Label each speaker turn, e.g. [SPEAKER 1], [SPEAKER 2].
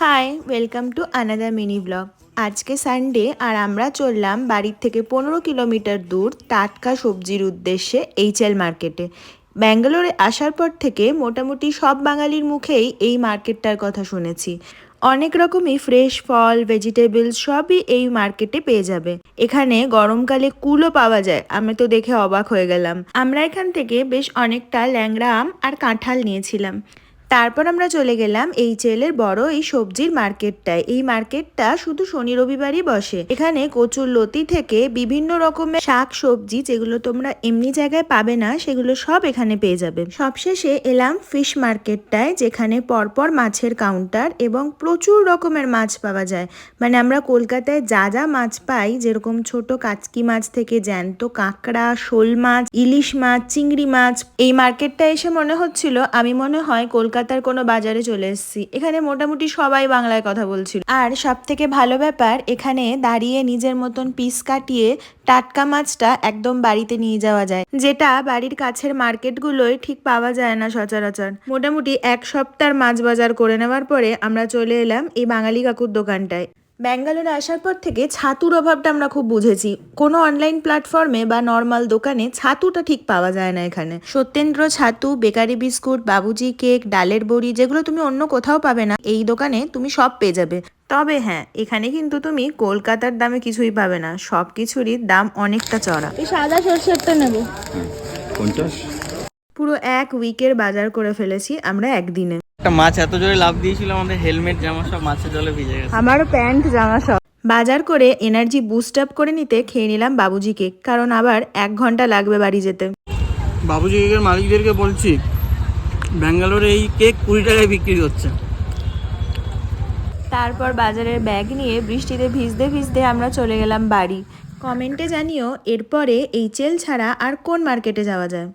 [SPEAKER 1] High, welcome to another mini blog. আজকে Sunday আর আমরা চললাম বাড়ির থেকে 15 কিলোমিটার দূর টাটকা সবজির উদ্দেশ্যে এইচএল মার্কেটে। ব্যাঙ্গালোরে আসার পর থেকে মোটামুটি সব বাঙালির মুখেই এই মার্কেটটার কথা শুনেছি। অনেক রকমই ফ্রেশ ফল, ভেজিটেবলস সবই এই মার্কেটে পেয়ে যাবে। এখানে গরমকালে কুলও পাওয়া যায়, আমি তো দেখে অবাক হয়ে গেলাম। আমরা এখান থেকে বেশ অনেকটা ল্যাংড়া আম আর কাঁঠাল নিয়েছিলাম। তারপর আমরা চলে গেলাম এইচএল এর বড় এই সবজির মার্কেটটায়। এই মার্কেটটা শুধু শনি রবিবারই বসে। এখানে কচুর লতি থেকে বিভিন্ন রকমের শাক সবজি যেগুলো তোমরা এমনি জায়গায় পাবে না, সেগুলো সব এখানে পেয়ে যাবে। সবশেষে এলাম ফিশ মার্কেটটায়, যেখানে পরপর মাছের কাউন্টার এবং প্রচুর রকমের মাছ পাওয়া যায়। মানে আমরা কলকাতায় যা যা মাছ পাই, যেরকম ছোট কাচকি মাছ থেকে জ্যান্ত কাঁকড়া, শোল মাছ, ইলিশ মাছ, চিংড়ি মাছ, এই মার্কেটটা এসে মনে হচ্ছিল আমি মনে হয় কলকাতার কোনো বাজারে চলে এসেছি। এখানে মোটামুটি সবাই বাংলায় কথা বলছিল। আর সব থেকে ভালো ব্যাপার, এখানে দাঁড়িয়ে নিজের মতন পিস কাটিয়ে টাটকা মাছটা একদম বাড়িতে নিয়ে যাওয়া যায়, যেটা বাড়ির কাছের মার্কেটগুলোয় ঠিক পাওয়া যায় না সচরাচর। মোটামুটি এক সপ্তাহ মাছ বাজার করে নেওয়ার পরে আমরা চলে এলাম এই বাঙালি কাকুর দোকানটায়। ব্যাঙ্গালোরে আসার পর থেকে ছাতুর অভাবটা আমরা খুব বুঝেছি। কোনো অনলাইন প্ল্যাটফর্মে বা নর্মাল দোকানে ছাতুটা ঠিক পাওয়া যায় না এখানে। সত্যেন্দ্র ছাতু, বেকারি বিস্কুট, বাবুজি কেক, ডালের বড়ি, যেগুলো তুমি অন্য কোথাও পাবে না, এই দোকানে তুমি সব পেয়ে যাবে। তবে হ্যাঁ, এখানে কিন্তু তুমি কলকাতার দামে কিছুই পাবে না, সব কিছুরই দাম অনেকটা চড়া।
[SPEAKER 2] এই সাদা সর্ষেরটা নেব।
[SPEAKER 3] কোনটা?
[SPEAKER 1] পুরো এক উইকের বাজার করে ফেলেছি আমরা একদিনে।
[SPEAKER 3] একটা মাছ এত জোরে লাফ দিয়েছিল, আমাদের হেলমেট জামা সব মাছের জলে ভিজে গেছে।
[SPEAKER 1] আমারও প্যান্ট জামা সব। বাজার করে এনার্জি বুস্ট আপ করে নিতে খেয়ে নিলাম বাবুজি কেক, কারণ আবার 1 ঘন্টা লাগবে বাড়ি যেতে।
[SPEAKER 3] বাবুজি কেকের মালিকদেরকে বলছি, ব্যাঙ্গালোরে এই কেক 20 টাকায় বিক্রি হচ্ছে।
[SPEAKER 1] তারপর বাজারের ব্যাগ নিয়ে বৃষ্টিতে ভিজতে ভিজতে আমরা চলে গেলাম বাড়ি। কমেন্টে জানিও এরপরে এইচএল ছাড়া আর কোন মার্কেটে যাওয়া যায়।